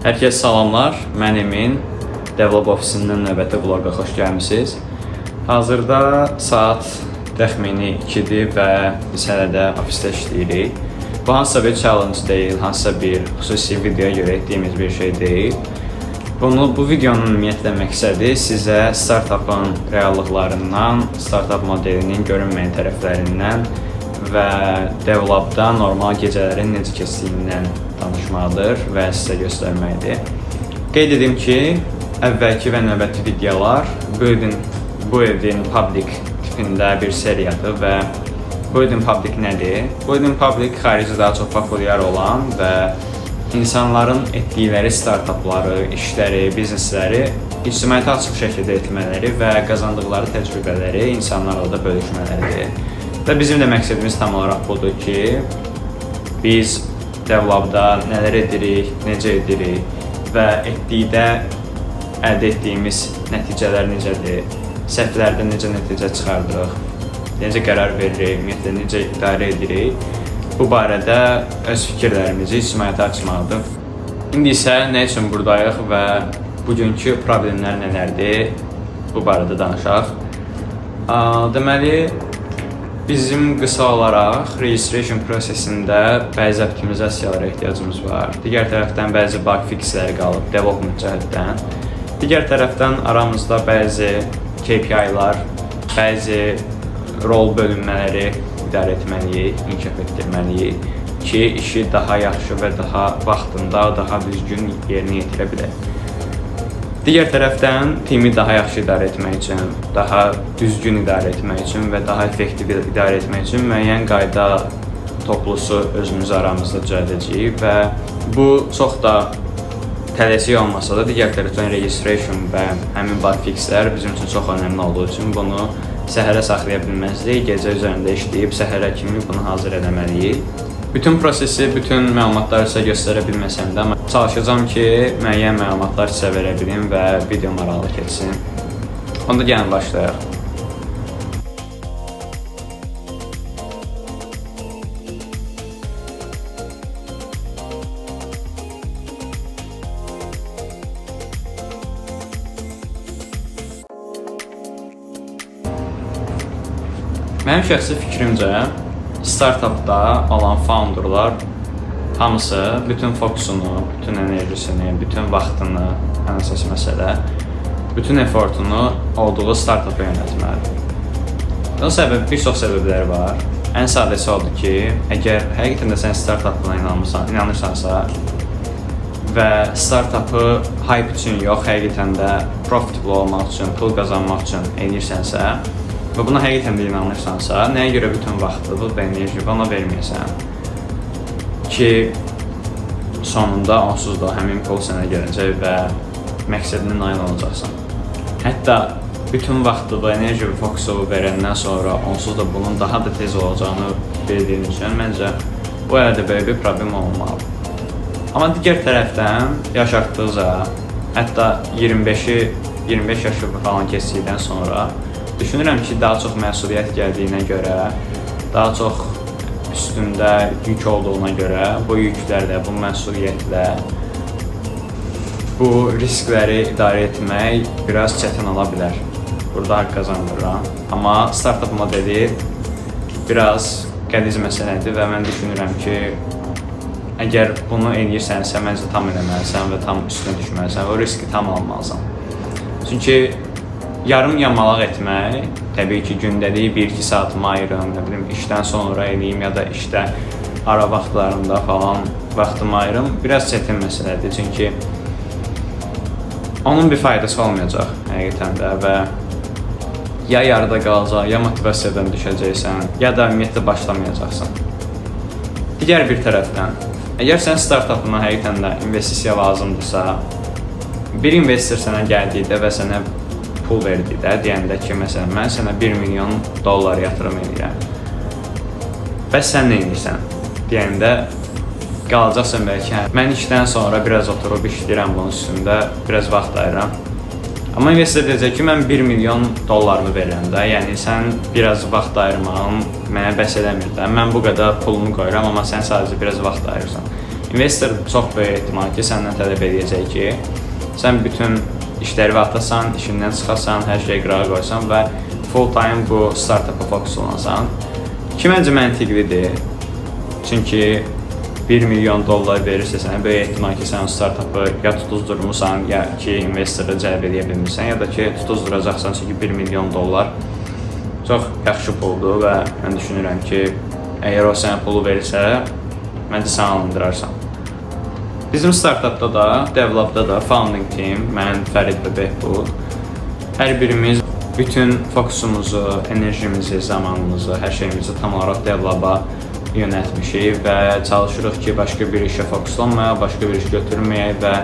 Hər kəs salamlar, mən Emin. Develop ofisindən növbəti vloqa xoş gəlmisiniz. Hazırda saat təxmini 2-dir və biz hələ də ofisdə işləyirik. Bu hansısa bir challenge deyil, hansısa bir xüsusi videoya görə etdiyimiz bir şey deyil. Bu videonun ümumiyyətlə məqsədi sizə startupın reallıqlarından, startup modelinin görünməyən tərəflərindən və developda normal gecələrin necə keçdiyindən danışmaqdır və sizə göstərməkdir. Qeyd edim ki, əvvəlki və növbəti videolar Building Public tipində bir seriyadır və Building Public nədir? Building Public xaricdə daha çox populyar olan və insanların etdikləri startupları, işləri, biznesləri ictimaiyyətə açıq şəkildə etmələri və qazandıqları təcrübələri insanlarla da bölüşmələridir. Və bizim də məqsədimiz tam olaraq budur ki, biz developda nələr edirik, necə edirik və etdikdə əldə etdiyimiz nəticələr necədir, səhvlərdə necə nəticə çıxardırıq, necə qərar veririk, ümumiyyətlə necə idarə edirik. Bu barədə öz fikirlərimizi ictimaiyyətə açmaqdır. İndi isə nə üçün buradayıq və bugünkü problemlər nələrdir, bu barədə danışaq. Deməli, bizim qısa olaraq registration prosesində bəzi optimizasiyalara ehtiyacımız var. Digər tərəfdən bəzi bug fixləri qalıb development cəhətdən. Digər tərəfdən aramızda bəzi KPI-lar, bəzi rol bölünmələri idarə etməliyik, inkişaf etdirməliyik ki, işi daha yaxşı və daha vaxtında, daha düzgün yerinə yetirə bilək. Digər tərəfdən timi daha yaxşı idarə etmək üçün, daha düzgün idarə etmək üçün və daha effektiv idarə etmək üçün müəyyən qayda toplusu özümüz aramızda düzəldəcəyik və bu çox da tələsik olmasa da digər tərəfdən registration və həmin bug fixlər bizim üçün çox önəmli olduğu üçün bunu səhərə saxlaya bilməzdik, gecə üzərində işləyib səhərə kimi bunu hazır eləməliyik. Bütün prosesi, bütün məlumatları sizə göstərə bilməsəm də, amma çalışacağam ki, müəyyən məlumatlar sizə verə bilim və video maraqlı keçsin. Onda gəlin başlayaq. Mənim şəxsi fikrimcə, startupda olan founderlar hamısı bütün fokusunu, bütün enerjisini, bütün vaxtını, ən əsas məsələ, bütün effortunu olduğu startupa yönəltməlidir. Bunun bir çox səbəbləri var. Ən sadəsi odur ki, əgər həqiqətən də sən startupına inanırsansa və startupu hype üçün yox, həqiqətən də profitable olmaq üçün, pul qazanmaq üçün edirsənsə və buna həqiqətən də inanırsansa, nəyə görə bütün vaxtı və enerji ona verməyəsən ki, sonunda onsuz da həmin pul sənə gələcək və məqsədinə nail olacaqsan. Hətta bütün vaxtı və enerji və fokusu verəndən sonra onsuz da bunun daha da tez olacağını bildiyin üçün məncə bu əldə belə bir problem olmalı. Amma digər tərəfdən yaş artdıqca, hətta 25 yaşı falan keçdikdən sonra düşünürəm ki, daha çox məsuliyyət gəldiyinə görə, daha çox üstündə yük olduğuna görə, bu yüklərlə, bu məsuliyyətlə, bu riskləri idarə etmək biraz çətin ola bilər. Burada haqq qazandırıram. Amma startup modeli biraz qəliz məsələdir və mən düşünürəm ki, əgər bunu edirsənsə, məncə tam eləməlisən və tam üstünə düşməlisən, o riski tam almalısan. Çünki yarım yamalaq etmək, təbii ki, gündəlik 1-2 saatımı ayırım, nə bilim, işdən sonra edeyim ya da işdə ara vaxtlarında falan vaxtımı ayırım, biraz çətin məsələdir. Çünki onun bir faydası olmayacaq həqiqətən də və ya yarıda qalacaq, ya motivasiyadan düşəcəksən, ya da ümumiyyətlə başlamayacaqsan. Digər bir tərəfdən, əgər sən startupına həqiqətən də investisiya lazımdırsa, bir investor sənə gəldikdə və sənə pul verdikdə, deyəndə ki, məsələn, mən sənə $1 milyon yatırım edirəm. Bəs sən nə edirsən? Deyəndə qalacaqsan bəlkə, mən işdən sonra biraz oturub işləyirəm bunun üstündə, biraz vaxt ayıram. Amma investor deyəcək ki, mən $1 milyon verirəm də, yəni sən biraz vaxt ayırmağın mənə bəs eləmir də, mən bu qədər pulumu qoyuram, amma sən sadəcə biraz vaxt ayırırsan. investor çox böyük ehtimal ki, səndən tələb edəcək ki, sən bütün işləri atasan, işindən çıxasan, hər şeyi qırağa qoysan və full time bu startupa fokus olasan. Ki, məncə məntiqlidir. Çünki $1 milyon verirsə sənə, böyük ehtimal ki, sən o startupı ya tutuzdurmusan, ya ki, investoru cəlb edə bilmirsən, ya da ki, tutuzduracaqsan, çünki $1 milyon çox yaxşı puldur və mən düşünürəm ki, əgər o sənə pulu verirsə, məncə sən alındırarsan. Bizim startupda da, developda da founding team, mən Fərid və Behbud, hər birimiz bütün fokusumuzu, enerjimizi, zamanımızı, hər şeyimizi tam olaraq developa yönəltmişik və çalışırıq ki, başqa bir işə fokuslanmayaq, başqa bir iş götürməyək və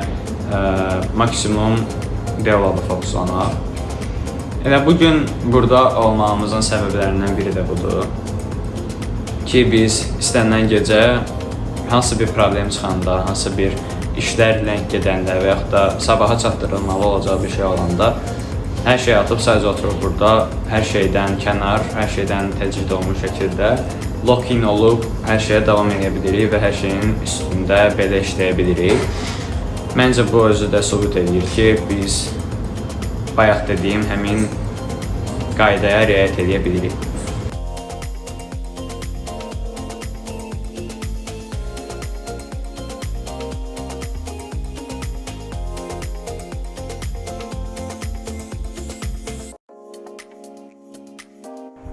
maksimum developa fokuslanaq. Elə bugün burada olmağımızın səbəblərindən biri də budur ki, biz istənilən gecə hansı bir problem çıxanda, hansı bir işlər lənk gedəndə və yaxud da sabaha çatdırılmalı olacaq bir şey olanda hər şeyi atıb sadəcə oturub burada hər şeydən kənar, hər şeydən təcrid olunmuş şəkildə lock-in olub hər şeyə davam edə bilirik və hər şeyin üstündə belə işləyə bilirik. Məncə bu özü də sübut edir ki, biz bayaq dediyim həmin qaydaya riayət edə bilirik.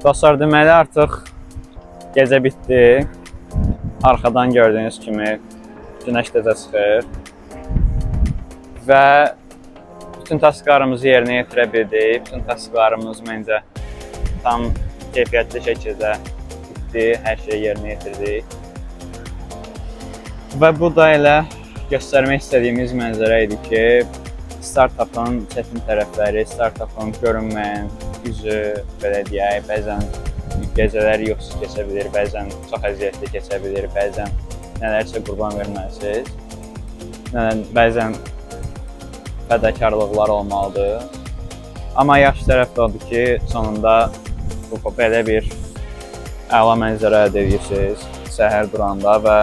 Dostlar, deməli artıq gecə bitdi. Arxadan gördüyünüz kimi günəş təzə çıxır. Və bütün tasklarımızı yerinə yetirə bildik. Bütün tasklarımız məncə tam keyfiyyətli şəkildə bitdi. Hər şeyi yerinə yetirdik. Və bu da elə göstərmək istədiyimiz mənzərə idi ki, startupın çətin tərəfləri, startupın görünməyən yüzü, belə deyək, bəzən gecələr yoxsuz keçə bilir, bəzən çox əziyyətli keçə bilir, bəzən nələrsə qurban verməlisiniz, bəzən fədakarlıqlar olmalıdır. Amma yaxşı tərəf də odur ki, sonunda belə bir əla mənzərə əldə edirsiniz səhər duranda və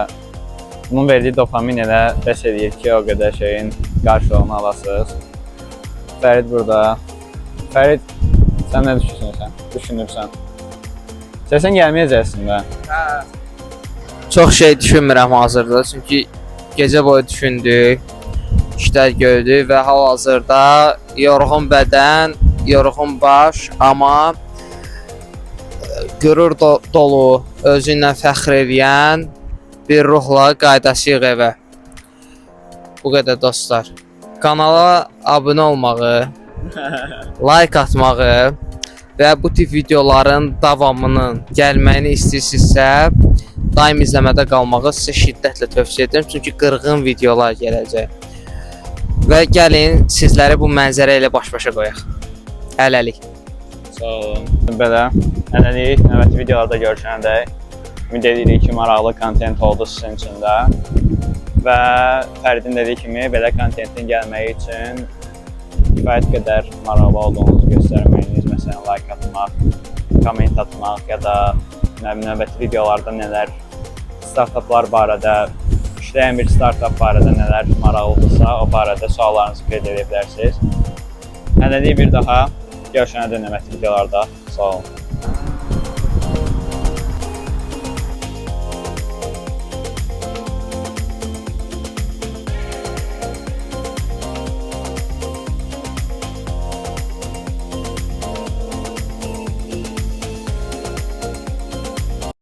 bunun verdiyi dopamin elə bəs edir ki, o qədər şeyin qarşılığını alasınız. Fərid burada. Fərid, sən nə düşünürsən? Sən gəlməyəcəksin də? Hə. Çox şey düşünmürəm hazırda, çünki gecə boyu düşündük, işlər gördük və hal-hazırda yorğun bədən, yorğun baş, amma qürur dolu, özü ilə fəxr edən bir ruhla qaydasıyıq evə. Bu qədər dostlar. Kanala abunə olmağı, like atmağı və bu tip videoların davamının gəlməyini istəyirsinizsə, daim izləmədə qalmağı sizə şiddətlə tövsiyə edirəm, çünki qırğın videolar gələcək. Və gəlin sizləri bu mənzərə ilə baş-başa qoyaq. Hələlik. Sağ olun. Belə, hələlik növbəti videolarda görüşənədək ümid edirik ki, maraqlı kontent oldu sizin üçün də. Və Fəridin dediyi kimi, belə kontentin gəlməyi üçün kifayət qədər maraqlı olduğunuzu göstərməyiniz, məsələn, like atmaq, komment atmaq ya da növbəti videolarda nələr startuplar barədə, işləyən bir startup barədə nələr maraqlıdırsa, o barədə suallarınızı qeyd edə bilərsiniz. Hələlik bir daha görüşənədək növbəti videolarda. Sağ olun.